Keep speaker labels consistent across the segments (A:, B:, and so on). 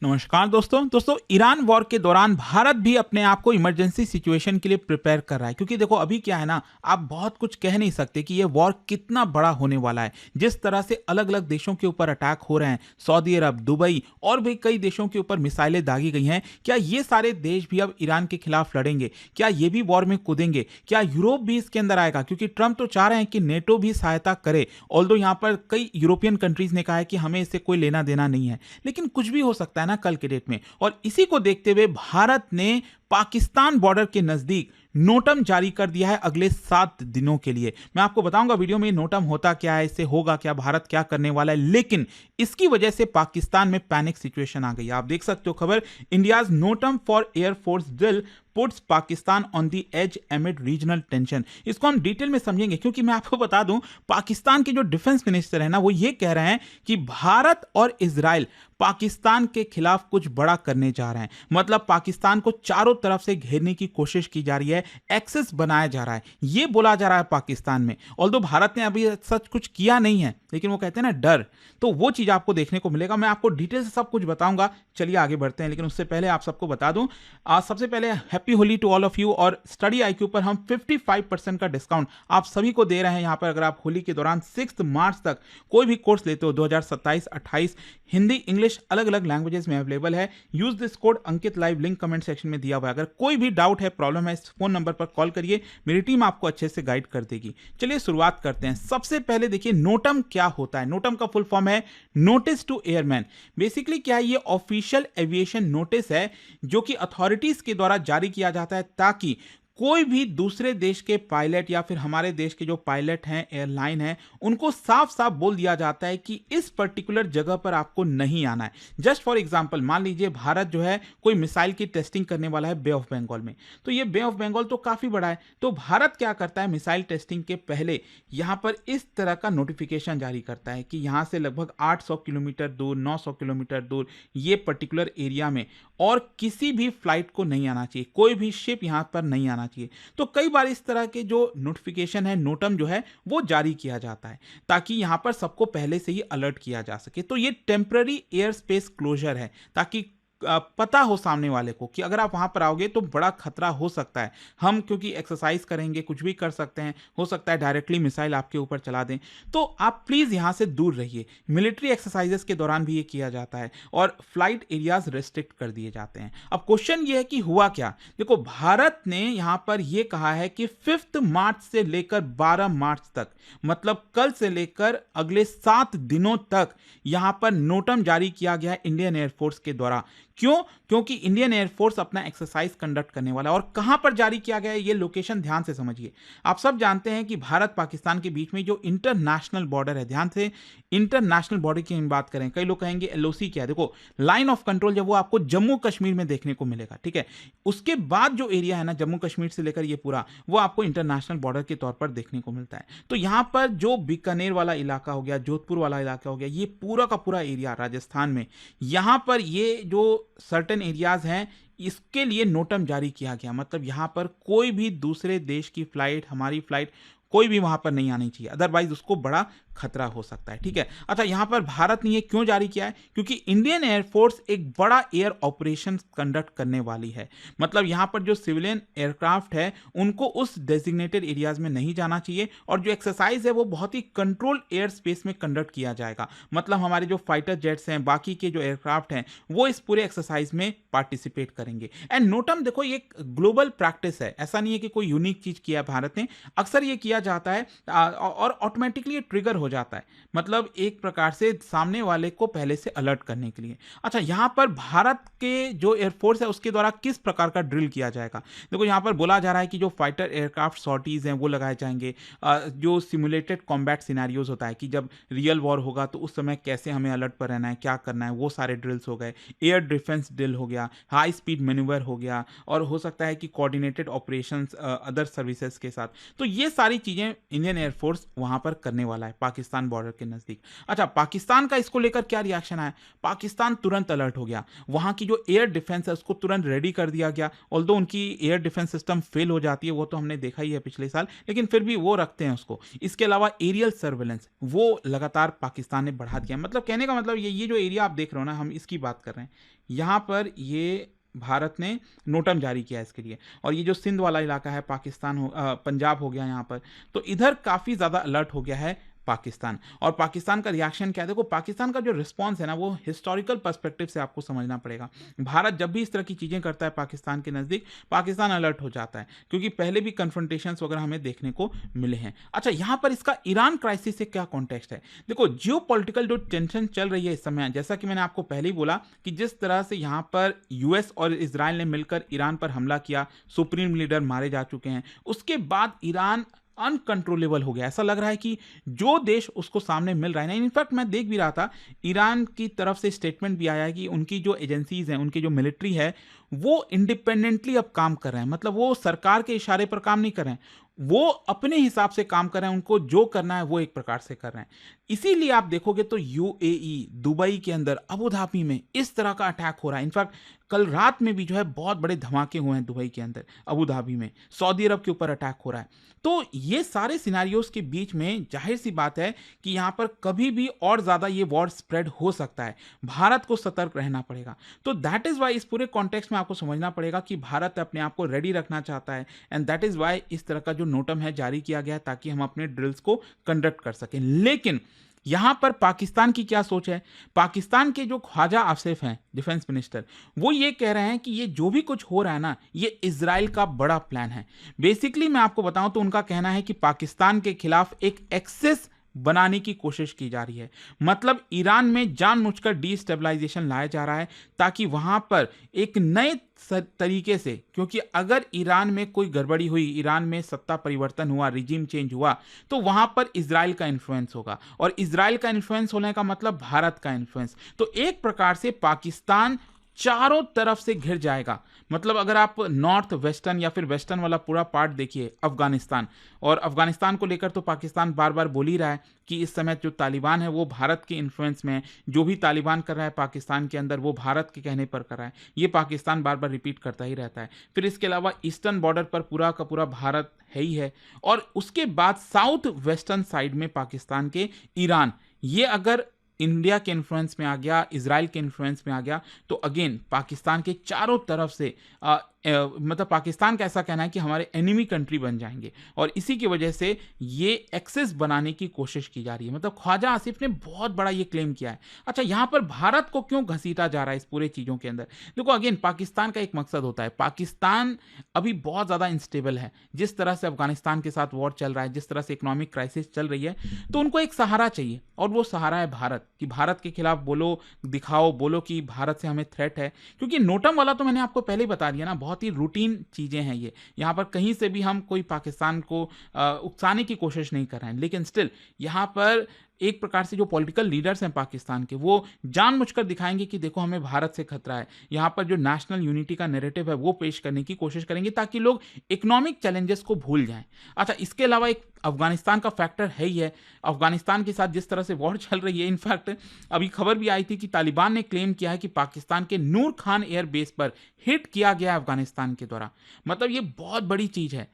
A: नमस्कार दोस्तों Iran war के दौरान भारत भी अपने आप को इमरजेंसी सिचुएशन के लिए प्रिपेयर कर रहा है क्योंकि देखो अभी क्या है ना, आप बहुत कुछ कह नहीं सकते कि ये वॉर कितना बड़ा होने वाला है। जिस तरह से अलग अलग देशों के ऊपर अटैक हो रहे हैं, सऊदी अरब, दुबई और भी कई देशों के ऊपर मिसाइलें दागी गई हैं। क्या ये सारे देश भी अब ईरान के खिलाफ लड़ेंगे? क्या ये भी वॉर में कूदेंगे? क्या यूरोप भी इसके अंदर आएगा? क्योंकि ट्रंप तो चाह रहे हैं कि नेटो भी सहायता करे, ऑल्दो यहाँ पर कई यूरोपियन कंट्रीज ने कहा है कि हमें इससे कोई लेना देना नहीं है। लेकिन कुछ भी हो सकता है ना कल के डेट में। और इसी को देखते हुए भारत ने पाकिस्तान बॉर्डर के नजदीक नोटम जारी कर दिया है अगले 7 दिनों के लिए। मैं आपको बताऊंगा वीडियो में नोटम होता क्या है, इससे होगा क्या, भारत क्या करने वाला है। लेकिन इसकी वजह से पाकिस्तान में पैनिक सिचुएशन आ गई। आप देख सकते हो खबर, India's NOTAM for air force drill puts Pakistan on the edge amid regional tension. इसको हम डिटेल में समझेंगे क्योंकि मैं आपको बता दूं, पाकिस्तान के जो डिफेंस मिनिस्टर है ना, वो ये कह रहे हैं कि भारत और इजराइल पाकिस्तान के खिलाफ कुछ बड़ा करने जा रहे हैं। मतलब पाकिस्तान को चारों तरफ से घेरने की कोशिश की जा रही है, एक्सेस बनाया जा रहा है, ये बोला जा रहा है पाकिस्तान में। ऑल्दो भारत ने अभी सच कुछ किया नहीं है, लेकिन वो कहते हैं ना डर, तो वो चीज आपको देखने को मिलेगा। मैं आपको डिटेल से सब कुछ बताऊंगा। चलिए आगे बढ़ते हैं, लेकिन उससे पहले आप सबको बता दूं, सबसे पहले happy Holi to all of you. और स्टडी आईक्यू पर हम 55% का डिस्काउंट आप सभी को दे रहे हैं। यहां पर अगर आप होली के दौरान 6 मार्च तक कोई भी कोर्स लेते हो, 2027-28 हिंदी इंग्लिश अलग अलग लैंग्वेजेस में अवेलेबल है। Use this code Ankit live, link comment section में दिया हुआ है। अगर कोई भी डाउट है, प्रॉब्लम है, इस फोन नंबर पर कॉल करिए, मेरी टीम आपको अच्छे से गाइड कर देगी। चलिए शुरुआत करते हैं। सबसे पहले देखिए नोटम क्या होता है। नोटम का फुल फॉर्म है नोटिस टू एयरमैन। बेसिकली क्या है, ये ऑफिशियल एविएशन नोटिस है जो कि अथॉरिटीज के द्वारा जारी किया जाता है ताकि कोई भी दूसरे देश के पायलट या फिर हमारे देश के जो पायलट हैं, एयरलाइन हैं, उनको साफ साफ बोल दिया जाता है कि इस पर्टिकुलर जगह पर आपको नहीं आना है। जस्ट फॉर एग्जांपल मान लीजिए भारत जो है कोई मिसाइल की टेस्टिंग करने वाला है बे ऑफ बंगाल में, तो ये बे ऑफ बंगाल तो काफी बड़ा है, तो भारत क्या करता है, मिसाइल टेस्टिंग के पहले यहां पर इस तरह का नोटिफिकेशन जारी करता है कि यहां से लगभग 800 किलोमीटर दूर, 900 किलोमीटर दूर ये पर्टिकुलर एरिया में और किसी भी फ्लाइट को नहीं आना चाहिए, कोई भी शिप यहां पर नहीं आना चाहिए। तो कई बार इस तरह के जो नोटिफिकेशन है, नोटम जो है वो जारी किया जाता है ताकि यहां पर सबको पहले से ही अलर्ट किया जा सके। तो ये टेम्पररी एयर स्पेस क्लोजर है ताकि पता हो सामने वाले को कि अगर आप वहां पर आओगे तो बड़ा खतरा हो सकता है। हम क्योंकि एक्सरसाइज करेंगे, कुछ भी कर सकते हैं, हो सकता है डायरेक्टली मिसाइल आपके ऊपर चला दें, तो आप प्लीज यहां से दूर रहिए। मिलिट्री एक्सरसाइजेस के दौरान भी ये किया जाता है और फ्लाइट एरियाज रेस्ट्रिक्ट कर दिए जाते हैं। अब क्वेश्चन ये है कि हुआ क्या। देखो भारत ने यहां पर यह कहा है कि 5 मार्च से लेकर 12 मार्च तक, मतलब कल से लेकर अगले 7 दिनों तक यहां पर नोटम जारी किया गया है इंडियन एयरफोर्स के द्वारा। क्यों? क्योंकि इंडियन एयरफोर्स अपना एक्सरसाइज कंडक्ट करने वाला है। और कहां पर जारी किया गया है, ये लोकेशन ध्यान से समझिए। आप सब जानते हैं कि भारत पाकिस्तान के बीच में जो इंटरनेशनल बॉर्डर है, ध्यान से इंटरनेशनल बॉर्डर की हम बात करें, कई लोग कहेंगे एलओसी क्या है। देखो लाइन ऑफ कंट्रोल जब वो आपको जम्मू कश्मीर में देखने को मिलेगा, ठीक है, उसके बाद जो एरिया है ना जम्मू कश्मीर से लेकर ये पूरा, वो आपको इंटरनेशनल बॉर्डर के तौर पर देखने को मिलता है। तो यहां पर जो बीकानेर वाला इलाका हो गया, जोधपुर वाला इलाका हो गया, ये पूरा का पूरा एरिया राजस्थान में, यहां पर ये जो सर्टेन एरियाज हैं, इसके लिए नोटम जारी किया गया। मतलब यहां पर कोई भी दूसरे देश की फ्लाइट, हमारी फ्लाइट, कोई भी वहां पर नहीं आनी चाहिए, अदरवाइज उसको बड़ा खतरा हो सकता है। ठीक है, अच्छा यहां पर भारत ने ये क्यों जारी किया है? क्योंकि इंडियन एयरफोर्स एक बड़ा एयर ऑपरेशन कंडक्ट करने वाली है। मतलब यहां पर जो सिविलियन एयरक्राफ्ट है उनको उस डेजिग्नेटेड एरियाज में नहीं जाना चाहिए और जो एक्सरसाइज है वो बहुत ही कंट्रोल एयर स्पेस में कंडक्ट किया जाएगा। मतलब हमारे जो फाइटर जेट्स हैं, बाकी के जो एयरक्राफ्ट हैं, वो इस पूरे एक्सरसाइज में पार्टिसिपेट करेंगे। एंड नोटम देखो ये ग्लोबल प्रैक्टिस है, ऐसा नहीं है कि कोई यूनिक चीज किया भारत ने, अक्सर ये किया जाता है और ऑटोमेटिकली ट्रिगर हो जाता है। मतलब एक प्रकार से सामने वाले को पहले से अलर्ट करने के लिए। अच्छा यहां पर भारत के जो एयरफोर्स है उसके द्वारा किस प्रकार का ड्रिल किया जाएगा? देखो यहां पर बोला जा रहा है कि जो फाइटर एयरक्राफ्ट सॉर्टीज हैं वो लगाए जाएंगे। जो सिमुलेटेड कॉम्बैट सिनेरियोज होता है कि जब रियल वॉर होगा तो उस समय कैसे हमें अलर्ट पर रहना है, क्या करना है, वो सारे ड्रिल्स हो गए। एयर डिफेंस ड्रिल हो गया, हाई स्पीड मैन्यूवर हो गया, और हो सकता है कि कोऑर्डिनेटेड ऑपरेशंस अदर सर्विसेज के साथ। तो ये सारी चीजें इंडियन एयरफोर्स वहां पर करने वाला है पाकिस्तान बॉर्डर के नजदीक। अच्छा, पाकिस्तान का इसको लेकर क्या रिएक्शन आया? पाकिस्तान तुरंत अलर्ट हो गया, वहां की जो एयर डिफेंस है उसको तुरंत रेडी कर दिया गया। ऑल्दो उनकी एयर डिफेंस सिस्टम फेल हो जाती है, वो तो हमने देखा ही है पिछले साल, लेकिन फिर भी वो रखते हैं उसको। इसके अलावा एरियल सर्वेलेंस वो लगातार पाकिस्तान ने बढ़ा दिया। मतलब कहने का मतलब ये जो एरिया आप देख रहे हो ना, हम इसकी बात कर रहे हैं, यहाँ पर ये भारत ने नोटम जारी किया है इसके लिए। और ये जो सिंध वाला इलाका है, पाकिस्तान पंजाब हो गया यहाँ पर, तो इधर काफ़ी ज़्यादा अलर्ट हो गया है पाकिस्तान। और पाकिस्तान का रिएक्शन क्या है? देखो, पाकिस्तान का जो रिस्पॉन्स है ना, वो हिस्टोरिकल पर्सपेक्टिव से आपको समझना पड़ेगा। भारत जब भी इस तरह की चीज़ें करता है पाकिस्तान के नज़दीक, पाकिस्तान अलर्ट हो जाता है, क्योंकि पहले भी कन्फ्रंटेशंस वगैरह हमें देखने को मिले हैं। अच्छा, यहाँ पर इसका ईरान क्राइसिस से क्या कॉन्टेक्स्ट है? देखो, जियोपॉलिटिकल जो टेंशन चल रही है इस समय, जैसा कि मैंने आपको पहले ही बोला कि जिस तरह से यहाँ पर यूएस और इजराइल ने मिलकर ईरान पर हमला किया, सुप्रीम लीडर मारे जा चुके हैं, उसके बाद ईरान अनकंट्रोलेबल हो गया। ऐसा लग रहा है कि जो देश उसको सामने मिल रहा है ना, इनफैक्ट मैं देख भी रहा था, ईरान की तरफ से स्टेटमेंट भी आया है कि उनकी जो एजेंसीज हैं, उनकी जो मिलिट्री है, वो इंडिपेंडेंटली अब काम कर रहे हैं। मतलब वो सरकार के इशारे पर काम नहीं कर रहे हैं, वो अपने हिसाब से काम कर रहे हैं, उनको जो करना है वो एक प्रकार से कर रहे हैं। इसीलिए आप देखोगे तो यूएई, दुबई के अंदर, अबू धाबी में इस तरह का अटैक हो रहा है। इनफैक्ट कल रात में भी जो है बहुत बड़े धमाके हुए हैं दुबई के अंदर, अबू धाबी में, सऊदी अरब के ऊपर अटैक हो रहा है। तो ये सारे सिनारियोस के बीच में जाहिर सी बात है कि यहाँ पर कभी भी और ज़्यादा ये वॉर स्प्रेड हो सकता है। भारत को सतर्क रहना पड़ेगा। तो दैट इज़ वाई इस पूरे कॉन्टेक्स्ट में आपको समझना पड़ेगा कि भारत अपने आप को रेडी रखना चाहता है, एंड दैट इज़ वाई इस तरह का जो नोटम है जारी किया गया है, ताकि हम अपने ड्रिल्स को कंडक्ट कर सकें। लेकिन यहां पर पाकिस्तान की क्या सोच है? पाकिस्तान के जो ख्वाजा आसिफ हैं, डिफेंस मिनिस्टर, वो ये कह रहे हैं कि ये जो भी कुछ हो रहा है ना, ये इजराइल का बड़ा प्लान है। बेसिकली मैं आपको बताऊं तो उनका कहना है कि पाकिस्तान के खिलाफ एक एक्सेस बनाने की कोशिश की जा रही है। मतलब ईरान में जानबूझकर डीस्टेबलाइजेशन लाया जा रहा है, ताकि वहां पर एक नए तरीके से, क्योंकि अगर ईरान में कोई गड़बड़ी हुई, ईरान में सत्ता परिवर्तन हुआ, रिजीम चेंज हुआ, तो वहां पर इजराइल का इन्फ्लुएंस होगा, और इजराइल का इन्फ्लुएंस होने का मतलब भारत का इन्फ्लुएंस। तो एक प्रकार से पाकिस्तान चारों तरफ से घिर जाएगा। मतलब अगर आप नॉर्थ वेस्टर्न या फिर वेस्टर्न वाला पूरा पार्ट देखिए, अफगानिस्तान, और अफगानिस्तान को लेकर तो पाकिस्तान बार बार बोल ही रहा है कि इस समय जो तालिबान है वो भारत के इन्फ्लुएंस में है, जो भी तालिबान कर रहा है पाकिस्तान के अंदर वो भारत के कहने पर कर रहा है। ये पाकिस्तान बार बार रिपीट करता ही रहता है। फिर इसके अलावा ईस्टर्न बॉर्डर पर पूरा का पूरा भारत है ही है, और उसके बाद साउथ वेस्टर्न साइड में पाकिस्तान के ईरान, ये अगर इंडिया के इन्फ्लुएंस में आ गया, इजराइल के इन्फ्लुएंस में आ गया, तो अगेन पाकिस्तान के चारों तरफ से मतलब पाकिस्तान का ऐसा कहना है कि हमारे एनिमी कंट्री बन जाएंगे, और इसी की वजह से ये एक्सेस बनाने की कोशिश की जा रही है। मतलब ख्वाजा आसिफ ने बहुत बड़ा ये क्लेम किया है। अच्छा, यहाँ पर भारत को क्यों घसीटा जा रहा है इस पूरे चीज़ों के अंदर? देखो, अगेन पाकिस्तान का एक मकसद होता है। पाकिस्तान अभी बहुत ज़्यादा इंस्टेबल है, जिस तरह से अफगानिस्तान के साथ वॉर चल रहा है, जिस तरह से इकोनॉमिक क्राइसिस चल रही है, तो उनको एक सहारा चाहिए, और वो सहारा है भारत। कि भारत के खिलाफ बोलो, दिखाओ, बोलो कि भारत से हमें थ्रेट है। क्योंकि नोटम वाला तो मैंने आपको पहले ही बता दिया ना, बहुत ही रूटीन चीज़ें हैं ये। यहाँ पर कहीं से भी हम कोई पाकिस्तान को उकसाने की कोशिश नहीं कर रहे हैं, लेकिन स्टिल यहाँ पर एक प्रकार से जो पॉलिटिकल लीडर्स हैं पाकिस्तान के, वो जानबूझकर दिखाएंगे कि देखो हमें भारत से खतरा है। यहाँ पर जो नेशनल यूनिटी का नैरेटिव है वो पेश करने की कोशिश करेंगे, ताकि लोग इकोनॉमिक चैलेंजेस को भूल जाएं। अच्छा, इसके अलावा एक अफगानिस्तान का फैक्टर है ही है। अफगानिस्तान के साथ जिस तरह से वॉर चल रही है, इनफैक्ट अभी खबर भी आई थी कि तालिबान ने क्लेम किया है कि पाकिस्तान के नूर खान एयर बेस पर हिट किया गया अफगानिस्तान के द्वारा। मतलब ये बहुत बड़ी चीज़ है।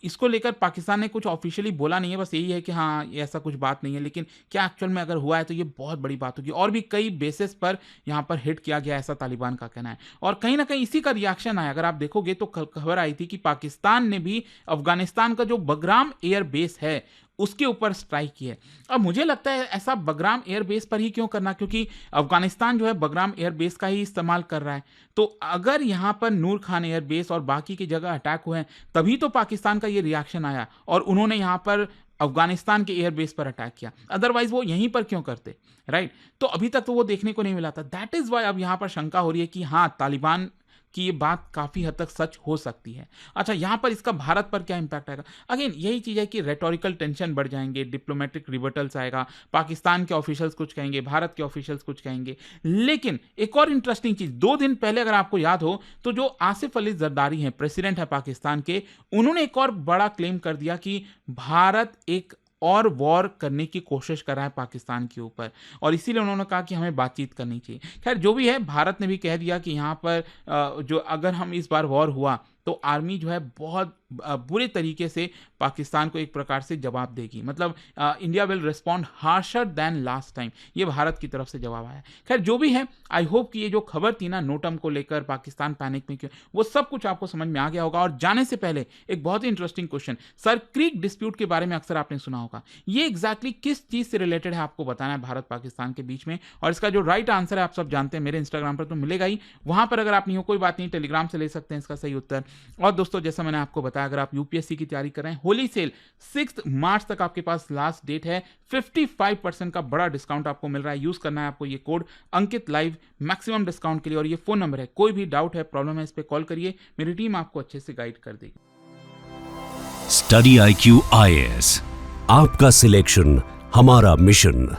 A: इसको लेकर पाकिस्तान ने कुछ ऑफिशियली बोला नहीं है, बस यही है कि हाँ ऐसा कुछ बात नहीं है, लेकिन क्या एक्चुअल में अगर हुआ है तो ये बहुत बड़ी बात होगी। और भी कई बेसिस पर यहाँ पर हिट किया गया, ऐसा तालिबान का कहना है। और कहीं ना कहीं इसी का रिएक्शन आया। अगर आप देखोगे तो खबर आई थी कि पाकिस्तान ने भी अफगानिस्तान का जो बगराम एयर बेस है उसके ऊपर स्ट्राइक की है। अब मुझे लगता है ऐसा बगराम एयरबेस पर ही क्यों करना, क्योंकि अफगानिस्तान जो है बगराम एयरबेस का ही इस्तेमाल कर रहा है। तो अगर यहाँ पर नूर खान एयरबेस और बाकी की जगह अटैक हुए हैं, तभी तो पाकिस्तान का ये रिएक्शन आया और उन्होंने यहाँ पर अफगानिस्तान के एयरबेस पर अटैक किया। अदरवाइज वो यहीं पर क्यों करते, राइट? तो अभी तक तो वो देखने को नहीं मिला था। दैट इज वाई अब यहाँ पर शंका हो रही है कि हाँ, तालिबान कि ये बात काफ़ी हद तक सच हो सकती है। अच्छा, यहाँ पर इसका भारत पर क्या इंपैक्ट आएगा? अगेन यही चीज़ है कि रेटोरिकल टेंशन बढ़ जाएंगे, डिप्लोमेटिक रिवर्टल्स आएगा, पाकिस्तान के ऑफिशियल्स कुछ कहेंगे, भारत के ऑफिशियल्स कुछ कहेंगे। लेकिन एक और इंटरेस्टिंग चीज़, 2 दिन पहले अगर आपको याद हो तो जो आसिफ अली जरदारी हैं, प्रेसिडेंट है पाकिस्तान के, उन्होंने एक और बड़ा क्लेम कर दिया कि भारत एक और वॉर करने की कोशिश कर रहा है पाकिस्तान के ऊपर, और इसीलिए उन्होंने कहा कि हमें बातचीत करनी चाहिए। खैर जो भी है, भारत ने भी कह दिया कि यहाँ पर जो अगर हम इस बार वॉर हुआ तो आर्मी जो है बहुत बुरे तरीके से पाकिस्तान को एक प्रकार से जवाब देगी, मतलब India will respond harsher than last time, ये भारत की तरफ से जवाब आया। खैर जो भी है, आई होप कि ये जो खबर थी ना नोटम को लेकर, पाकिस्तान पैनिक में क्यों, वो सब कुछ आपको समझ में आ गया होगा। और जाने से पहले एक बहुत ही interesting question, Sir Creek dispute के बारे में अक्सर आपने सुना होगा, ये एग्जैक्टली किस चीज से रिलेटेड है आपको बताना है भारत पाकिस्तान के बीच में, और इसका जो राइट आंसर है आप सब जानते हैं, मेरे इंस्टाग्राम पर तो मिलेगा ही, वहां पर अगर आप नहीं हो कोई बात नहीं, टेलीग्राम से ले सकते हैं इसका सही उत्तर। और दोस्तों जैसा मैंने आपको बताया, अगर आप यूपीएससी की तैयारी कर रहे हैं, होली सेल 6 मार्च तक आपके पास लास्ट डेट है, 55% का बड़ा डिस्काउंट आपको मिल रहा है। यूज करना है आपको ये कोड अंकित लाइव मैक्सिमम डिस्काउंट के लिए, और ये फोन नंबर है, कोई भी डाउट है प्रॉब्लम है इस पे कॉल करिए, मेरी टीम आपको अच्छे से गाइड कर देगी।
B: स्टडी IQ IAS, आपका सिलेक्शन हमारा मिशन।